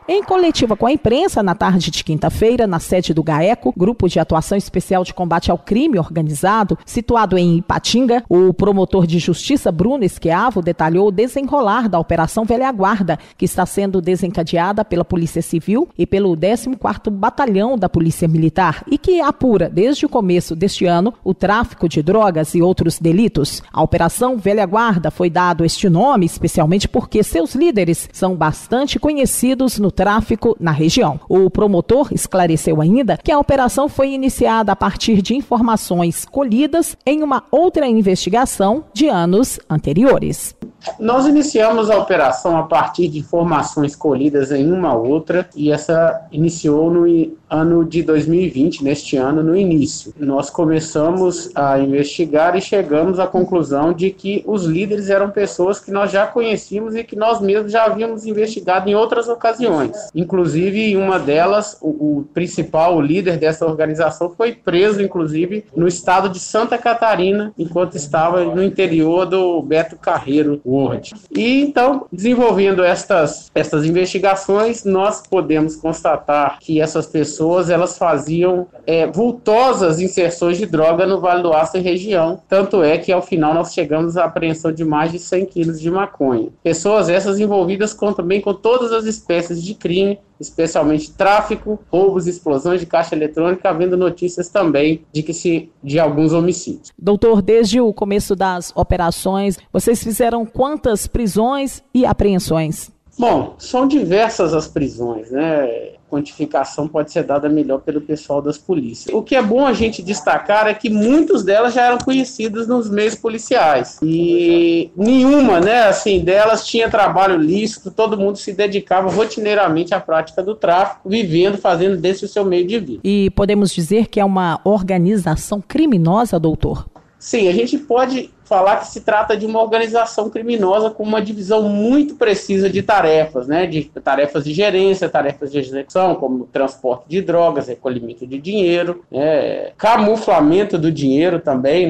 Em coletiva com a imprensa, na tarde de quinta-feira, na sede do GAECO, Grupo de Atuação Especial de Combate ao Crime Organizado, situado em Ipatinga, o promotor de justiça Bruno Esquiavo detalhou o desenrolar da Operação Velha Guarda, que está sendo desencadeada pela Polícia Civil e pelo 14º Batalhão da Polícia Militar e que apura, desde o começo deste ano, o tráfico de drogas e outros delitos. A Operação Velha Guarda foi dado este nome especialmente porque seus líderes são bastante conhecidos no tráfico na região. O promotor esclareceu ainda que a operação foi iniciada a partir de informações colhidas em uma outra investigação de anos anteriores. Nós iniciamos a operação a partir de informações colhidas em uma outra e essa iniciou no ano de 2020, neste ano, no início. Nós começamos a investigar e chegamos à conclusão de que os líderes eram pessoas que nós já conhecíamos e que nós mesmos já havíamos investigado em outras ocasiões. Inclusive, em uma delas, o principal líder dessa organização foi preso, inclusive, no estado de Santa Catarina, enquanto estava no interior do Beto Carreiro World. E então, desenvolvendo estas investigações, nós podemos constatar que essas pessoas elas faziam vultosas inserções de droga no Vale do Aço e região, tanto é que ao final nós chegamos à apreensão de mais de 100 quilos de maconha. Pessoas essas envolvidas também com todas as espécies de crime, especialmente tráfico, roubos, explosões de caixa eletrônica, havendo notícias também de alguns homicídios. Doutor, desde o começo das operações, vocês fizeram quantas prisões e apreensões? Bom, são diversas as prisões, né? A quantificação pode ser dada melhor pelo pessoal das polícias. O que é bom a gente destacar é que muitas delas já eram conhecidas nos meios policiais. E nenhuma, delas tinha trabalho lícito, todo mundo se dedicava rotineiramente à prática do tráfico, fazendo desse o seu meio de vida. E podemos dizer que é uma organização criminosa, doutor? Sim, a gente pode falar que se trata de uma organização criminosa com uma divisão muito precisa de tarefas, de tarefas de gerência, tarefas de execução, como transporte de drogas, recolhimento de dinheiro, camuflamento do dinheiro também,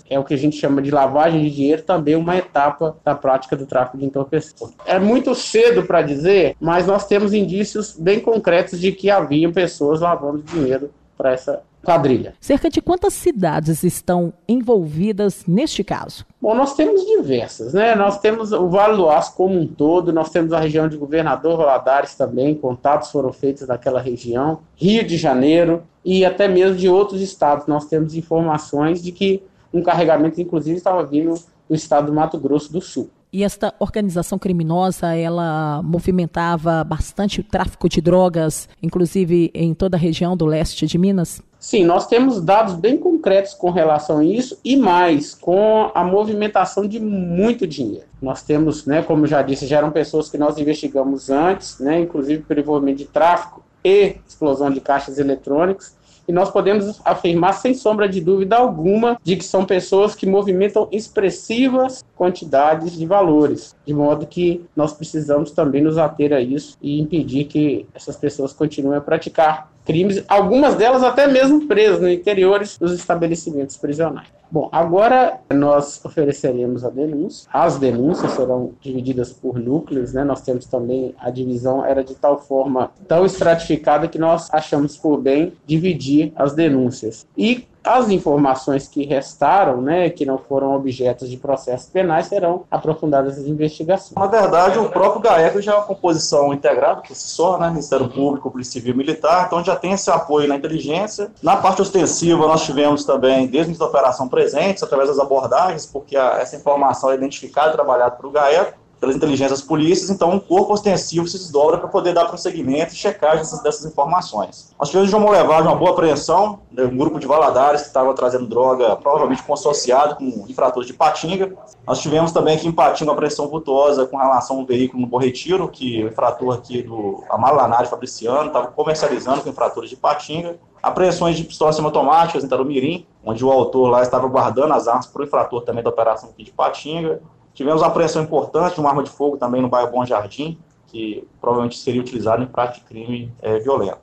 é o que a gente chama de lavagem de dinheiro, também uma etapa da prática do tráfico de entorpecentes. É muito cedo para dizer, mas nós temos indícios bem concretos de que haviam pessoas lavando dinheiro para essa quadrilha. Cerca de quantas cidades estão envolvidas neste caso? Bom, nós temos diversas, Nós temos o Vale do Aço como um todo, nós temos a região de Governador Valadares também, contatos foram feitos naquela região, Rio de Janeiro e até mesmo de outros estados. Nós temos informações de que um carregamento, inclusive, estava vindo do estado do Mato Grosso do Sul. E esta organização criminosa, ela movimentava bastante o tráfico de drogas, inclusive em toda a região do leste de Minas? Sim, nós temos dados bem concretos com relação a isso e mais, com a movimentação de muito dinheiro. Nós temos, como já disse, já eram pessoas que nós investigamos antes, inclusive pelo envolvimento de tráfico e explosão de caixas eletrônicos. E nós podemos afirmar, sem sombra de dúvida alguma, de que são pessoas que movimentam expressivas quantidades de valores, de modo que nós precisamos também nos ater a isso e impedir que essas pessoas continuem a praticar crimes, algumas delas até mesmo presas no interiores dos estabelecimentos prisionais. Bom, agora nós ofereceremos a denúncia. As denúncias serão divididas por núcleos, Nós temos também, a divisão era de tal forma, tão estratificada que nós achamos por bem dividir as denúncias. E as informações que restaram, que não foram objetos de processos penais, serão aprofundadas as investigações. Na verdade, o próprio GAECO já é uma composição integrada por si só, Ministério Público, Polícia Civil e Militar, então já tem esse apoio na inteligência. Na parte ostensiva, nós tivemos também, desde a operação presentes, através das abordagens, porque essa informação é identificada e trabalhada pelo GAECO, pelas inteligências polícias, então um corpo ostensivo se desdobra para poder dar prosseguimento e checagem dessas informações. Nós tivemos de uma boa apreensão, um grupo de Valadares que estava trazendo droga, provavelmente consorciado com infratores de Ipatinga. Nós tivemos também aqui em Ipatinga uma apreensão vultuosa com relação a um veículo no Bom Retiro, que o infrator aqui do Amaro Lanari Fabriciano estava comercializando com infratores de Ipatinga. Apreensões de pistolas semiautomáticas em Tarumirim, onde o autor lá estava guardando as armas para o infrator também da operação aqui de Ipatinga. Tivemos uma apreensão importante de uma arma de fogo também no bairro Bom Jardim, que provavelmente seria utilizada em prática de crime violento.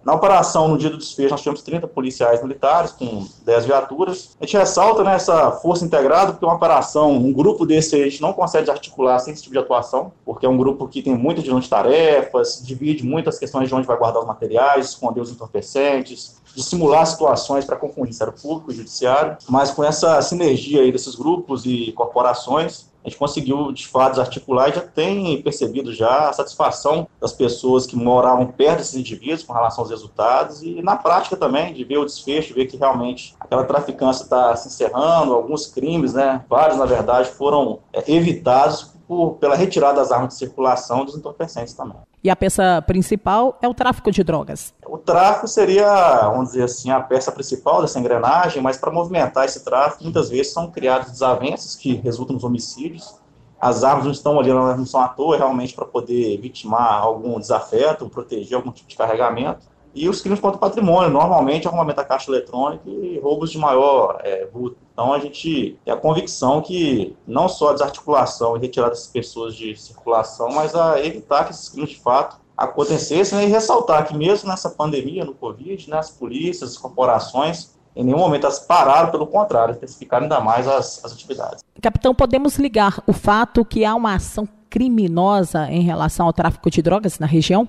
Na operação, no dia do desfecho, nós tivemos 30 policiais militares com 10 viaturas. A gente ressalta, né, essa força integrada, porque uma operação, um grupo desse a gente não consegue articular sem esse tipo de atuação, porque é um grupo que tem muita divisão de tarefas, divide muitas questões de onde vai guardar os materiais, esconder os entorpecentes, de simular situações para confundir o Ministério Público e o Judiciário, mas com essa sinergia aí desses grupos e corporações, a gente conseguiu, de fato, desarticular e já tem percebido já a satisfação das pessoas que moravam perto desses indivíduos com relação aos resultados e, na prática também, de ver o desfecho, ver que realmente aquela traficância está se encerrando, alguns crimes, né, vários, na verdade, foram evitados pela retirada das armas de circulação e dos entorpecentes também. E a peça principal é o tráfico de drogas. O tráfico seria, vamos dizer assim, a peça principal dessa engrenagem, mas para movimentar esse tráfico, muitas vezes são criadas desavenças que resultam nos homicídios. As armas não estão ali, não são à toa, realmente para poder vitimar algum desafeto, proteger algum tipo de carregamento. E os crimes contra o patrimônio, normalmente arrombamento da caixa eletrônica e roubos de maior vulto. Então a gente tem a convicção que não só a desarticulação e retirada dessas pessoas de circulação, mas a evitar que esses crimes de fato acontecessem, né, e ressaltar que mesmo nessa pandemia, no Covid, né, as polícias, as corporações, em nenhum momento elas pararam, pelo contrário, intensificaram ainda mais as atividades. Capitão, podemos ligar o fato que há uma ação criminosa em relação ao tráfico de drogas na região?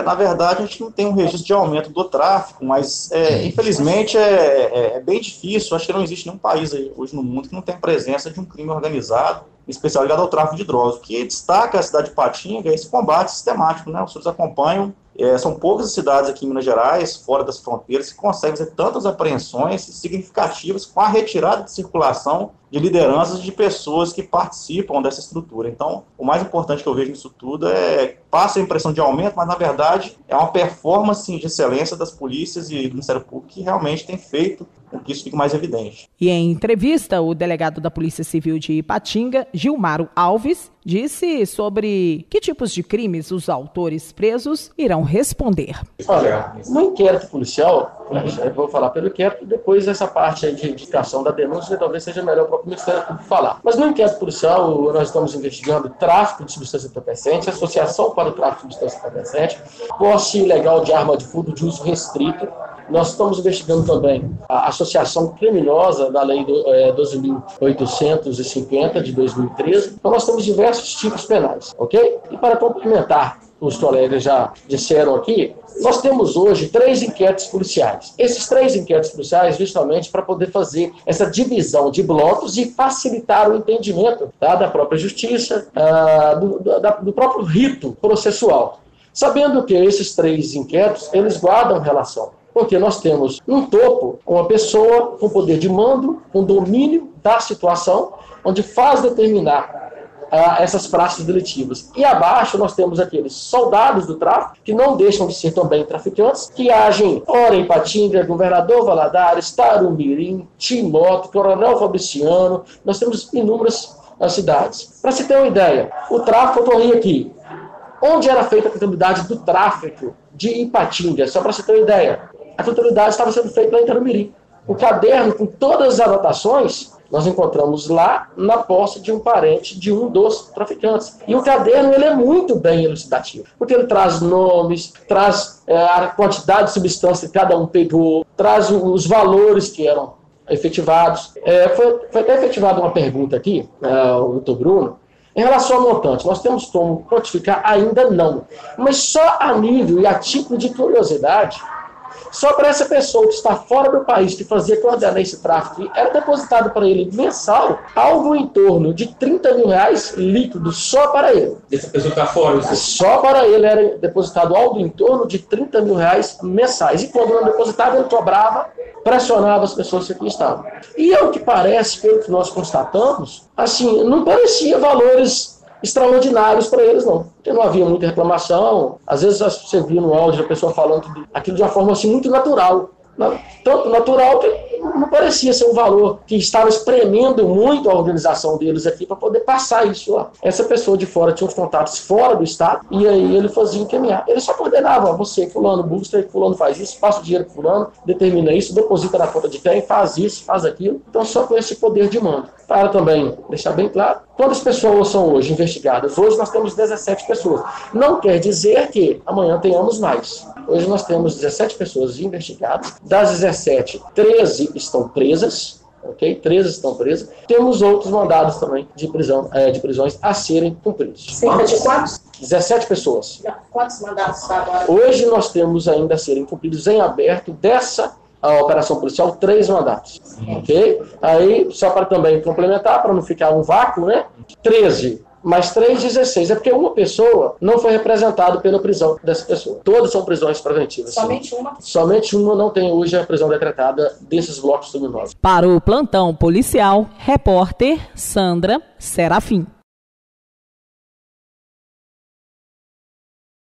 Na verdade, a gente não tem um registro de aumento do tráfico, mas, infelizmente, é bem difícil. Acho que não existe nenhum país aí, hoje no mundo que não tem presença de um crime organizado, em especial ligado ao tráfico de drogas. O que destaca a cidade de Ipatinga é esse combate sistemático, né? Os senhores acompanham, são poucas as cidades aqui em Minas Gerais, fora das fronteiras, que conseguem fazer tantas apreensões significativas com a retirada de circulação de lideranças de pessoas que participam dessa estrutura. Então, o mais importante que eu vejo nisso tudo passa a impressão de aumento, mas, na verdade, é uma performance de excelência das polícias e do Ministério Público que realmente tem feito com que isso fique mais evidente. E em entrevista, o delegado da Polícia Civil de Ipatinga, Gilmaro Alves, disse sobre que tipos de crimes os autores presos irão responder. Olha, no inquérito policial, eu vou falar pelo inquérito, depois essa parte aí de indicação da denúncia talvez seja melhor para o Ministério Público falar. Mas no inquérito policial, nós estamos investigando tráfico de substância entorpecente, associação para o tráfico de substância entorpecente, posse ilegal de arma de fogo de uso restrito. Nós estamos investigando também a associação criminosa da Lei 12.850 de 2013. Então nós temos diversos tipos penais, ok? E para complementar, os colegas já disseram aqui, nós temos hoje 3 inquéritos policiais. Esses 3 inquéritos policiais justamente para poder fazer essa divisão de blocos e facilitar o entendimento, tá, da própria justiça, do próprio rito processual. Sabendo que esses 3 inquéritos, eles guardam relação. Porque nós temos um topo, uma pessoa com poder de mando, com domínio da situação, onde faz determinar essas práticas delitivas. E abaixo nós temos aqueles soldados do tráfico, que não deixam de ser também traficantes, que agem ora em Ipatinga, Governador Valadares, Tarumirim, Timóteo, Coronel Fabriciano, nós temos inúmeras cidades. Para se ter uma ideia, o tráfico ocorria aqui. Onde era feita a contabilidade do tráfico de Ipatinga? Só para se ter uma ideia. A contabilidade estava sendo feita lá em Tarumirim. O caderno com todas as anotações nós encontramos lá na posse de um parente de um dos traficantes. E o caderno ele é muito bem elucidativo, porque ele traz nomes, traz a quantidade de substância que cada um pegou, traz os valores que eram efetivados. Foi até efetivada uma pergunta aqui, o doutor Bruno, em relação ao montante. Nós temos como quantificar? Ainda não. Mas só a nível e a título de curiosidade, só para essa pessoa que está fora do país, que fazia coordenar esse tráfico, era depositado para ele mensal algo em torno de R$30 mil líquido só para ele. Essa pessoa está fora? Só para ele era depositado algo em torno de R$30 mil mensais. E quando não depositava, ele cobrava, pressionava as pessoas que aqui estavam. E ao que parece, pelo que nós constatamos, assim, não parecia valores extraordinários para eles, não. Porque não havia muita reclamação. Às vezes você via no áudio a pessoa falando aquilo de uma forma assim, muito natural. Tanto natural que não parecia ser um valor que estava espremendo muito a organização deles aqui para poder passar isso lá. Essa pessoa de fora tinha uns contatos fora do estado e aí ele fazia encaminhar. Ele só coordenava, você, fulano, busca, fulano faz isso, passa o dinheiro para fulano, determina isso, deposita na conta de quem, faz isso, faz aquilo. Então só com esse poder de mando. Para também deixar bem claro, quantas pessoas são hoje investigadas? Hoje nós temos 17 pessoas. Não quer dizer que amanhã tenhamos mais. Hoje nós temos 17 pessoas investigadas. Das 17, 13 estão presas. Ok? 13 estão presas. Temos outros mandados também de prisões a serem cumpridos. Cerca de quantos? 17 pessoas. Quantos mandados está agora? Hoje nós temos ainda a serem cumpridos em aberto a operação policial, 3 mandatos. Ok? Aí, só para também complementar, para não ficar um vácuo, né? 13 mais 3, 16. É porque uma pessoa não foi representada pela prisão dessa pessoa. Todas são prisões preventivas. Somente uma? Somente uma não tem hoje a prisão decretada desses blocos criminosos. Para o plantão policial, repórter Sandra Serafim.